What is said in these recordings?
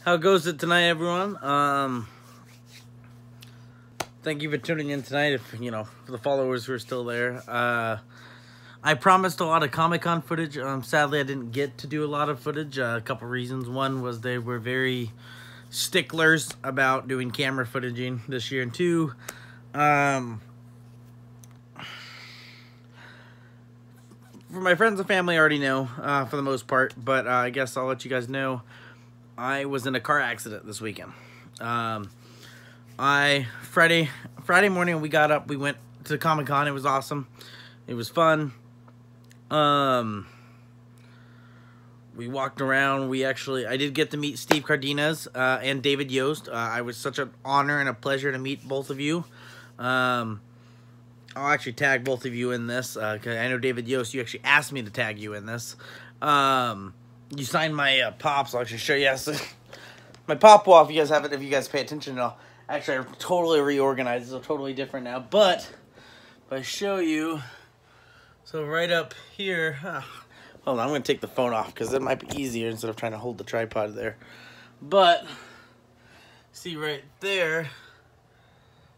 How goes it tonight, everyone? Thank you for tuning in tonight. If for the followers who are still there, I promised a lot of Comic-Con footage. Sadly, I didn't get to do a lot of footage. A couple reasons. One was they were very sticklers about doing camera footaging this year, and two, for my friends and family, I already know for the most part, but I guess I'll let you guys know. I was in a car accident this weekend. Friday morning we got up, we went to Comic-Con. It was awesome. It was fun. We walked around. I did get to meet Steve Cardenas and David Yost. I was such an honor and a pleasure to meet both of you. I'll actually tag both of you in this, because I know David Yost, you actually asked me to tag you in this. You signed my pops. I'll actually show you. Yes, my pop wall, if you guys have it, if you guys pay attention, actually I totally reorganized. It's totally different now. But if I show you, so right up here, hold on, I'm going to take the phone off because it might be easier instead of trying to hold the tripod there. But see right there,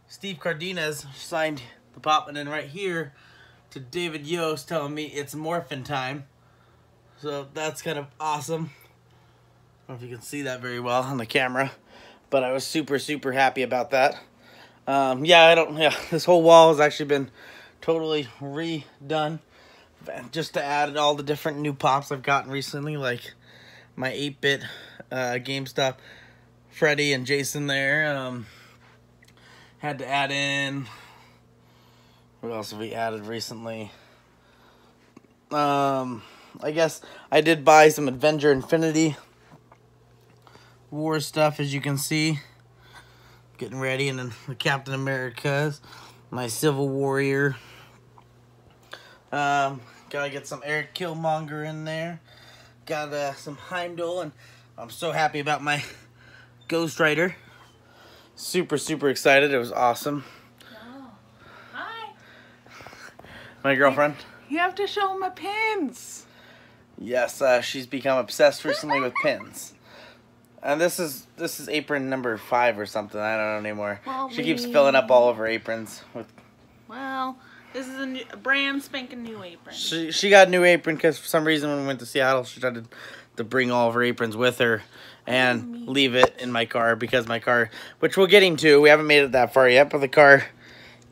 Steve Cardenas signed the pop, and then right here to David Yost telling me it's morphin' time. So that's kind of awesome. I don't know if you can see that very well on the camera, but I was super, super happy about that. This whole wall has actually been totally redone just to add all the different new pops I've gotten recently, like my 8-bit GameStop Freddy and Jason there. Had to add in, what else have we added recently? I guess I did buy some Avenger Infinity War stuff, as you can see. Getting ready, and then the Captain America's, my Civil Warrior. Gotta get some Eric Killmonger in there. Got some Heimdall, and I'm so happy about my Ghost Rider. Super, super excited. It was awesome. Oh. Hi. My girlfriend. You have to show my pins. Yes, she's become obsessed recently with pins. And this is apron number 5 or something. I don't know anymore. Well, she keeps filling up all of her aprons with. Well, this is a brand spanking new apron. She got a new apron because for some reason when we went to Seattle, she tried to bring all of her aprons with her and leave it in my car, because my car, which we're getting to, we haven't made it that far yet, but the car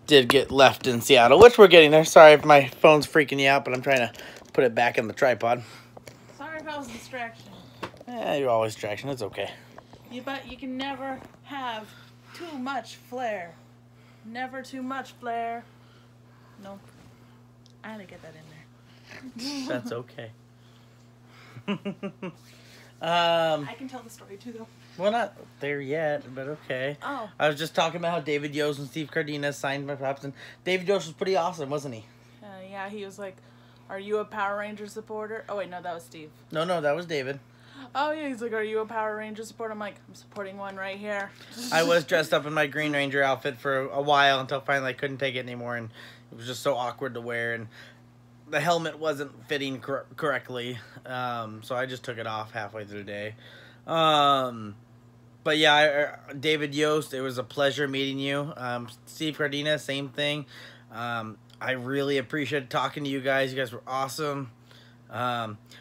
did get left in Seattle, which we're getting there. Sorry if my phone's freaking you out, but I'm trying to put it back in the tripod. Sorry if I was a distraction. You're always distraction. It's okay. But you can never have too much flair. Never too much flair. No. I had to get that in there. That's okay. I can tell the story too, though. Well, not there yet, but okay. Oh. I was just talking about how David Yost and Steve Cardenas signed my props, and David Yost was pretty awesome, wasn't he? Yeah, he was like, "Are you a Power Ranger supporter?" Oh, wait, no, that was Steve. No, that was David. Oh, yeah, he's like, "Are you a Power Ranger supporter?" I'm like, "I'm supporting one right here." I was dressed up in my Green Ranger outfit for a while until finally I couldn't take it anymore, and it was just so awkward to wear, and the helmet wasn't fitting correctly, so I just took it off halfway through the day. But yeah, David Yost, it was a pleasure meeting you. Steve Cardenas, same thing. I really appreciated talking to you guys. You guys were awesome.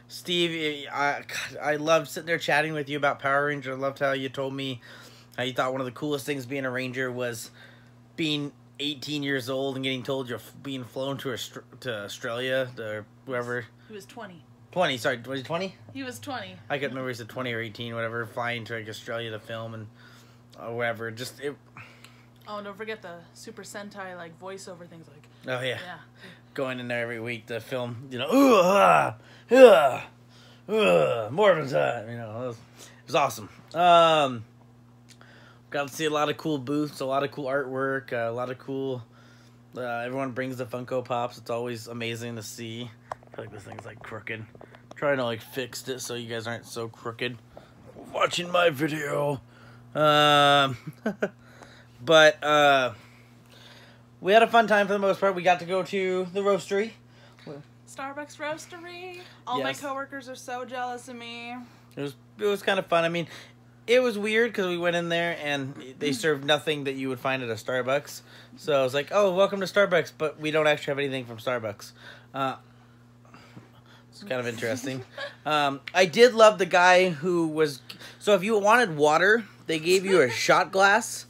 Steve, I loved sitting there chatting with you about Power Ranger. I loved how you told me how you thought one of the coolest things being a Ranger was being 18 years old and getting told you're being flown to Australia, or whoever. He was 20. 20, sorry, was he 20? He was 20. I couldn't remember if he said 20 or 18, whatever, flying to like Australia to film and whatever. Oh, and don't forget the Super Sentai like voiceover things like. Oh yeah. Yeah. Going in there every week to film, Morphin' time, it was awesome. Got to see a lot of cool booths, a lot of cool artwork, a lot of cool. Everyone brings the Funko Pops. It's always amazing to see. I feel like this thing's like crooked. I'm trying to like fix it so you guys aren't so crooked watching my video. But we had a fun time for the most part. We got to go to the roastery. Starbucks Roastery. All my coworkers are so jealous of me. It was kind of fun. I mean, It was weird because we went in there and they served nothing that you would find at a Starbucks. So I was like, "Oh, welcome to Starbucks," but we don't actually have anything from Starbucks. It's kind of interesting. I did love the guy who was. So if you wanted water, they gave you a shot glass,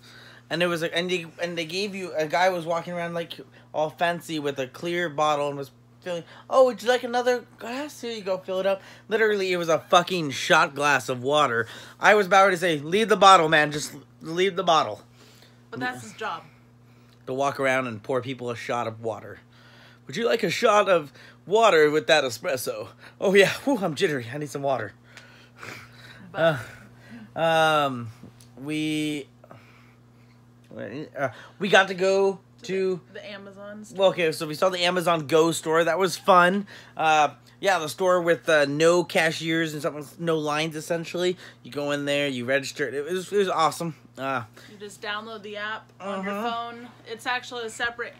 and it was and they gave you a guy was walking around like all fancy with a clear bottle and was filling. Oh, would you like another glass? Here you go, fill it up. Literally, it was a fucking shot glass of water. I was about to say, leave the bottle, man. Just leave the bottle. But that's his job. To walk around and pour people a shot of water. Would you like a shot of water with that espresso? Oh yeah, whew, I'm jittery. I need some water. But we got to go to the Amazon store. Well, okay, so we saw the Amazon Go store. That was fun. Yeah, the store with no cashiers and something, no lines essentially. You go in there, you register. It was awesome. You just download the app on your phone. It's actually a separate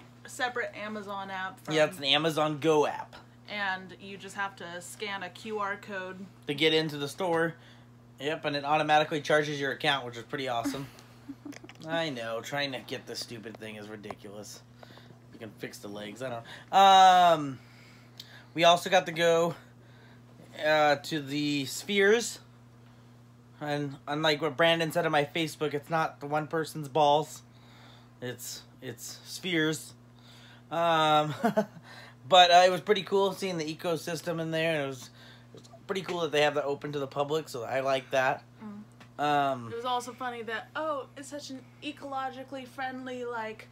Amazon app. Yeah, it's an Amazon Go app. And you just have to scan a QR code to get into the store. Yep, and it automatically charges your account, which is pretty awesome. I know, trying to get this stupid thing is ridiculous. You can fix the legs, I don't know. We also got to go to the Spheres. And unlike what Brandon said on my Facebook, it's not the one person's balls. It's Spheres. But it was pretty cool seeing the ecosystem in there. And it was pretty cool that they have that open to the public, so I like that. It was also funny that, it's such an ecologically friendly, like,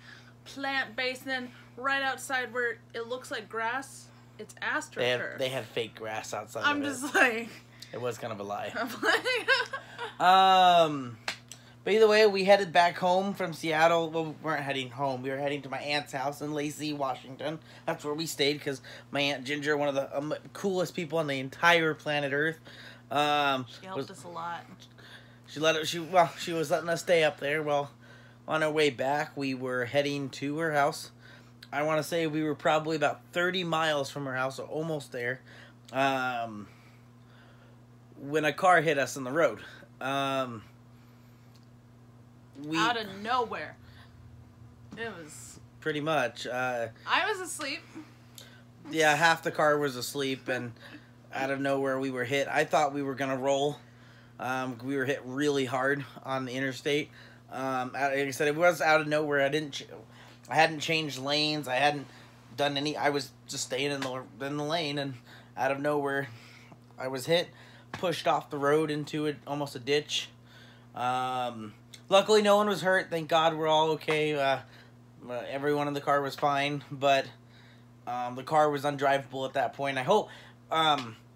plant-based, and then right outside where it looks like grass, it's astroturf. They had fake grass outside I'm just like... It was kind of a lie. I'm like... But either way, we headed back home from Seattle. Well, we weren't heading home. We were heading to my aunt's house in Lacey, Washington. That's where we stayed because my Aunt Ginger, one of the coolest people on the entire planet Earth. She helped us a lot. She was letting us stay up there. Well, on our way back, we were heading to her house. I want to say we were probably about 30 miles from her house, so almost there. When a car hit us on the road. Out of nowhere. It was... Pretty much. I was asleep. Yeah, half the car was asleep, and out of nowhere we were hit. I thought we were going to roll. We were hit really hard on the interstate. Like I said, it was out of nowhere. I hadn't changed lanes. I hadn't done any. I was just staying in the lane, and out of nowhere, I was hit, pushed off the road into almost a ditch. Luckily, no one was hurt. Thank God, we're all okay. Everyone in the car was fine, but the car was undrivable at that point. I hope.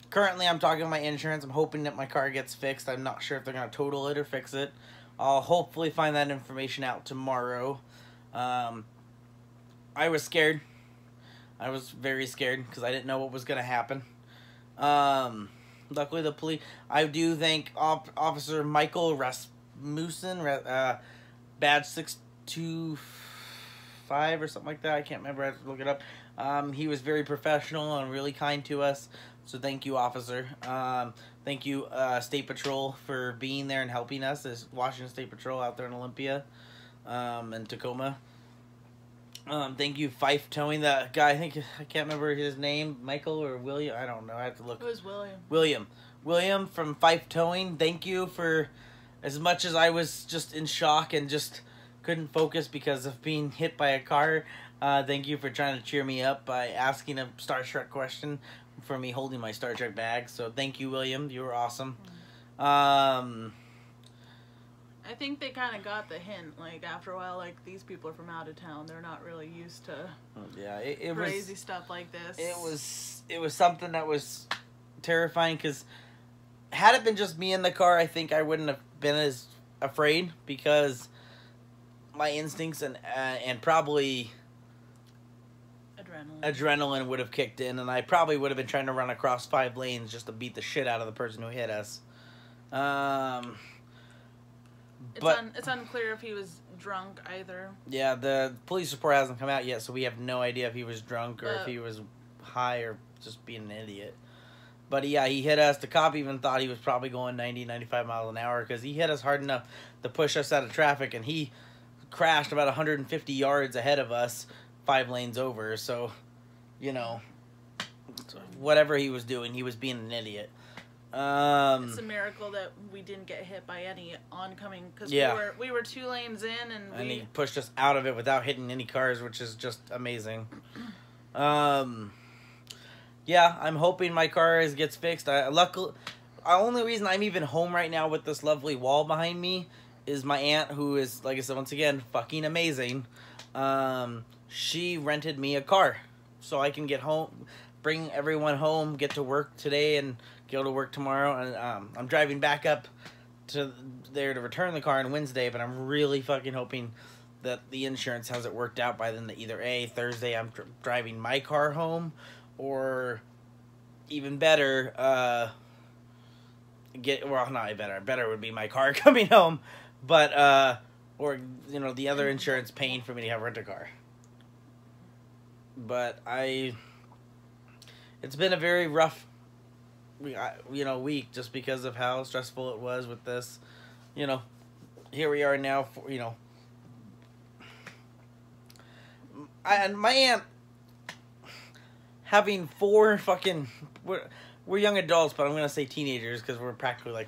Currently, I'm talking to my insurance. I'm hoping that my car gets fixed. I'm not sure if they're going to total it or fix it. I'll hopefully find that information out tomorrow. I was scared. I was very scared because I didn't know what was going to happen. Luckily, the police... I do thank Officer Michael Rasmussen, badge 625 or something like that. I can't remember. I have to look it up. He was very professional and really kind to us. So thank you, officer. Thank you, State Patrol, for being there and helping us. As Washington State Patrol out there in Olympia and Tacoma. Thank you, Fife Towing. That guy, I can't remember his name, Michael or William. I don't know. I have to look. It was William. William from Fife Towing. Thank you for, as much as I was just in shock and just couldn't focus because of being hit by a car. Thank you for trying to cheer me up by asking a Star Trek question for me holding my Star Trek bag. So thank you, William. You were awesome. I think they kind of got the hint. Like, after a while, like, these people are from out of town. They're not really used to crazy stuff like this. It was something that was terrifying because had it been just me in the car, I think I wouldn't have been as afraid because my instincts and probably... Adrenaline would have kicked in, and I probably would have been trying to run across 5 lanes just to beat the shit out of the person who hit us. It's unclear if he was drunk either. Yeah, the police report hasn't come out yet, so we have no idea if he was drunk or if he was high or just being an idiot. But yeah, he hit us. The cop even thought he was probably going 90, 95 miles an hour because he hit us hard enough to push us out of traffic, and he crashed about 150 yards ahead of us, 5 lanes over. So, you know, whatever he was doing, he was being an idiot. It's a miracle that we didn't get hit by any oncoming, because we were 2 lanes in, and he pushed us out of it without hitting any cars, which is just amazing. Yeah, I'm hoping my car gets fixed. Luckily, the only reason I'm even home right now with this lovely wall behind me is my aunt, who is, like I said, once again, fucking amazing. She rented me a car so I can get home, bring everyone home, get to work today, and go to work tomorrow. And I'm driving back up to there to return the car on Wednesday, but I'm really fucking hoping that the insurance has it worked out by then, that either Thursday I'm driving my car home, or even better, better would be my car coming home, but or you know, the other insurance paying for me to have rent a car. But it's been a very rough week, just because of how stressful it was with this. You know, here we are now, and my aunt having 4 fucking, we're young adults, but I'm gonna say teenagers because we're practically like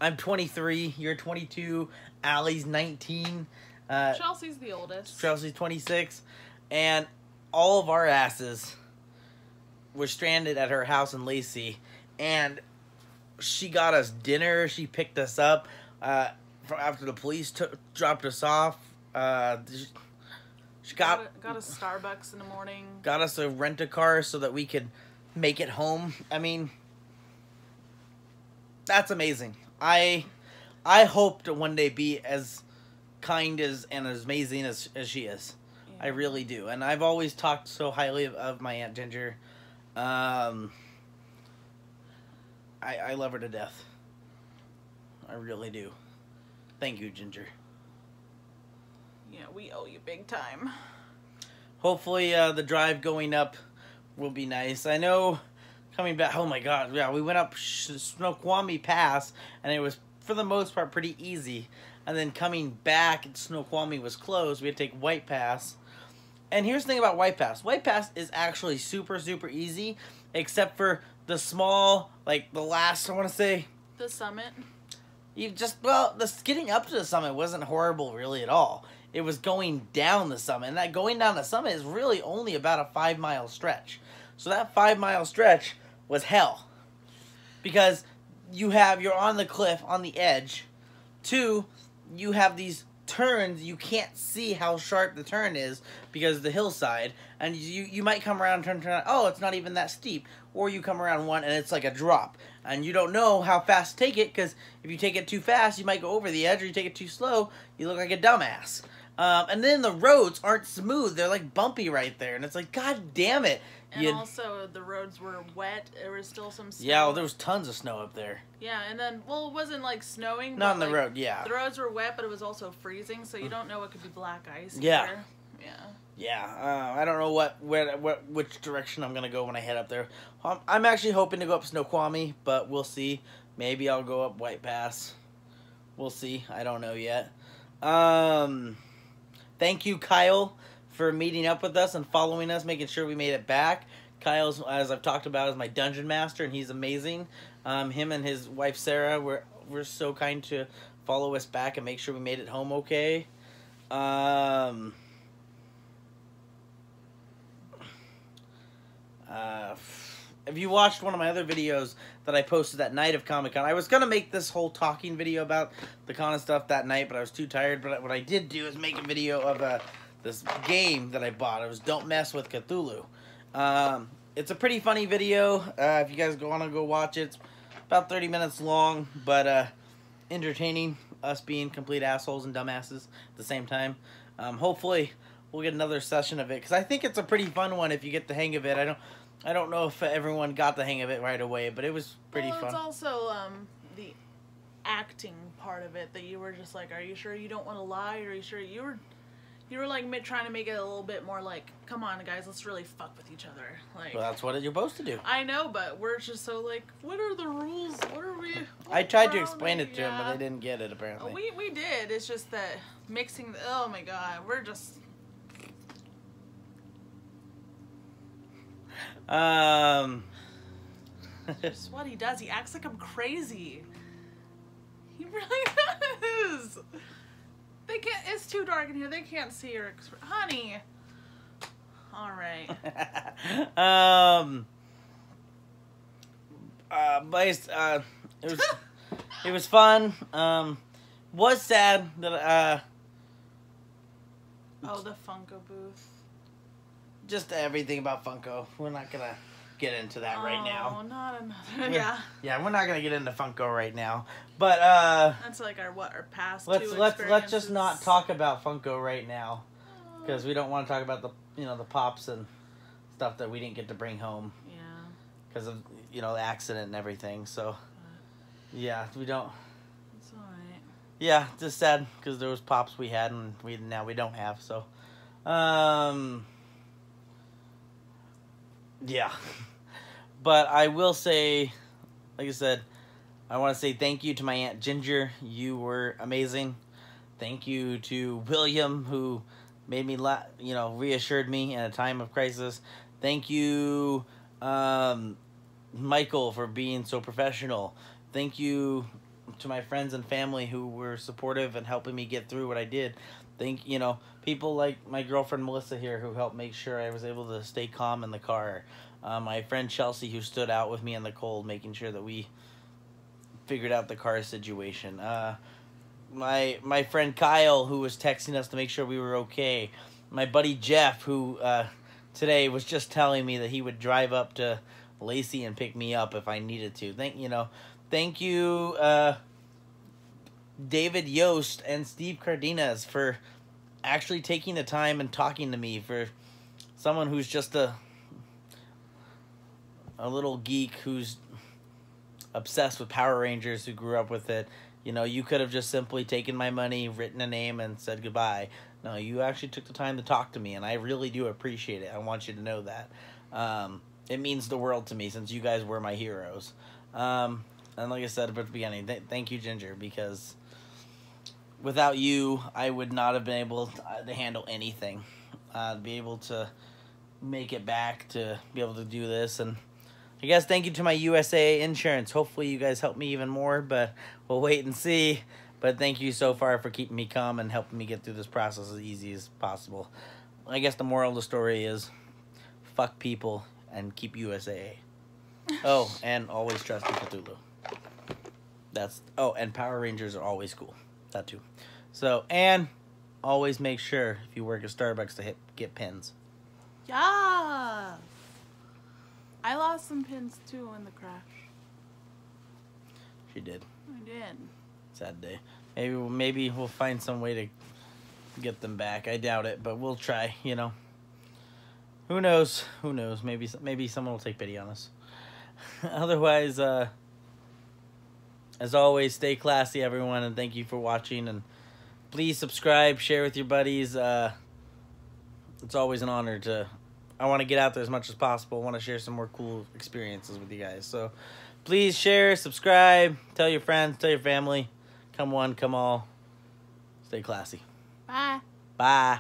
I'm 23, you're 22, Allie's 19, Chelsea's the oldest. Chelsea's 26, and all of our asses were stranded at her house in Lacey, and she got us dinner. She picked us up after the police dropped us off. She got us Starbucks in the morning. Got us a rent-a-car so that we could make it home. I mean, that's amazing. I hope to one day be as kind and as amazing as she is. Yeah. I really do. And I've always talked so highly of my Aunt Ginger. I love her to death. I really do. Thank you, Ginger. Yeah, we owe you big time. Hopefully, the drive going up will be nice. I know coming back, oh my god, yeah, we went up Snoqualmie Pass, and it was, for the most part, pretty easy. And then coming back, Snoqualmie was closed. We had to take White Pass. And here's the thing about White Pass. White Pass is actually super, super easy, except for the small, like, the last, I want to say... The summit? Getting up to the summit wasn't horrible, really, at all. It was going down the summit, and that going down the summit is really only about a 5-mile stretch. So that 5-mile stretch was hell, because you're on the cliff, on the edge. 2, you have these turns, you can't see how sharp the turn is because of the hillside, and you might come around, turn around, oh, it's not even that steep, or you come around one and it's like a drop, and you don't know how fast to take it, because if you take it too fast, you might go over the edge, or you take it too slow, you look like a dumbass. And then the roads aren't smooth, they're like bumpy right there, and it's like, god damn it. And also, the roads were wet. There was still some snow. Yeah, well, there was tons of snow up there. Yeah, and then, well, it wasn't, like, snowing. Not on the road, yeah. The roads were wet, but it was also freezing, so you don't know what could be black ice. Yeah. Either. Yeah. Yeah, I don't know which direction I'm going to go when I head up there. I'm actually hoping to go up Snoqualmie, but we'll see. Maybe I'll go up White Pass. We'll see. I don't know yet. Thank you, Kyle, for meeting up with us and following us, making sure we made it back. Kyle's, as I've talked about, is my dungeon master, and he's amazing. Him and his wife, Sarah, were so kind to follow us back and make sure we made it home okay. If you watched one of my other videos that I posted that night of Comic-Con, I was going to make this whole talking video about the con and stuff that night, but I was too tired. But what I did do is make a video of this game that I bought. It was Don't Mess with Cthulhu. It's a pretty funny video. If you guys want to go watch it, it's about 30 minutes long, but entertaining, us being complete assholes and dumbasses at the same time. Hopefully we'll get another session of it, because I think it's a pretty fun one if you get the hang of it. I don't know if everyone got the hang of it right away, but it was pretty fun. It's also the acting part of it that you were just like, are you sure you don't want to lie? Or are you sure you You were like trying to make it a little bit more like, come on, guys, let's really fuck with each other. Like, Well, that's what you're supposed to do. I know, but we're just so like, what are the rules? What are we? I tried to explain it to him, but they didn't get it apparently. We did. It's just that mixing. Oh my god, we're just. Just what he does. He acts like I'm crazy. He really does. They can't. It's too dark in here. They can't see her. Honey. All right. But it was fun. Was sad that Oh, the Funko booth. just everything about Funko. We're not gonna get into that right now. Oh, not another. Yeah. Yeah, we're not gonna get into Funko right now. But That's like our past. let's just not talk about Funko right now, because we don't want to talk about the pops and stuff that we didn't get to bring home. Yeah. Because of the accident and everything. So yeah, we don't. It's alright. Yeah, just sad because there was pops we had and we don't have. So, yeah. But I will say, like I said, I want to say thank you to my Aunt Ginger. You were amazing. Thank you to William, who made me, reassured me in a time of crisis. Thank you, Michael, for being so professional. Thank you to my friends and family who were supportive and helping me get through what I did. People like my girlfriend Melissa here, who helped make sure I was able to stay calm in the car. My friend Chelsea, who stood out with me in the cold, making sure that we figured out the car situation. My friend Kyle, who was texting us to make sure we were okay. My buddy Jeff, who today was just telling me that he would drive up to Lacey and pick me up if I needed to. Thank you, David Yost and Steve Cardenas, for actually taking the time and talking to me. For someone who's just a little geek who's obsessed with Power Rangers, who grew up with it. You could have just simply taken my money, written a name, and said goodbye. No, you actually took the time to talk to me, and I really do appreciate it. I want you to know that. It means the world to me, since you guys were my heroes. And like I said at the beginning, thank you, Ginger, because without you, I would not have been able to handle anything. To be able to make it back, to be able to do this, and I guess thank you to my USAA insurance. Hopefully you guys help me even more, but we'll wait and see. But thank you so far for keeping me calm and helping me get through this process as easy as possible. I guess the moral of the story is fuck people and keep USAA. Oh, and always trust in Cthulhu. And Power Rangers are always cool. That too. So, and always make sure if you work at Starbucks to get pins. Yeah. I lost some pins too in the crash. She did. I did. Sad day. Maybe we'll find some way to get them back. I doubt it, but we'll try. Who knows? Who knows? Maybe someone will take pity on us. Otherwise, as always, stay classy, everyone, and thank you for watching. And please subscribe, share with your buddies. It's always an honor to. I want to get out there as much as possible. I want to share some more cool experiences with you guys. So please share, subscribe, tell your friends, tell your family. Come one, come all. Stay classy. Bye. Bye.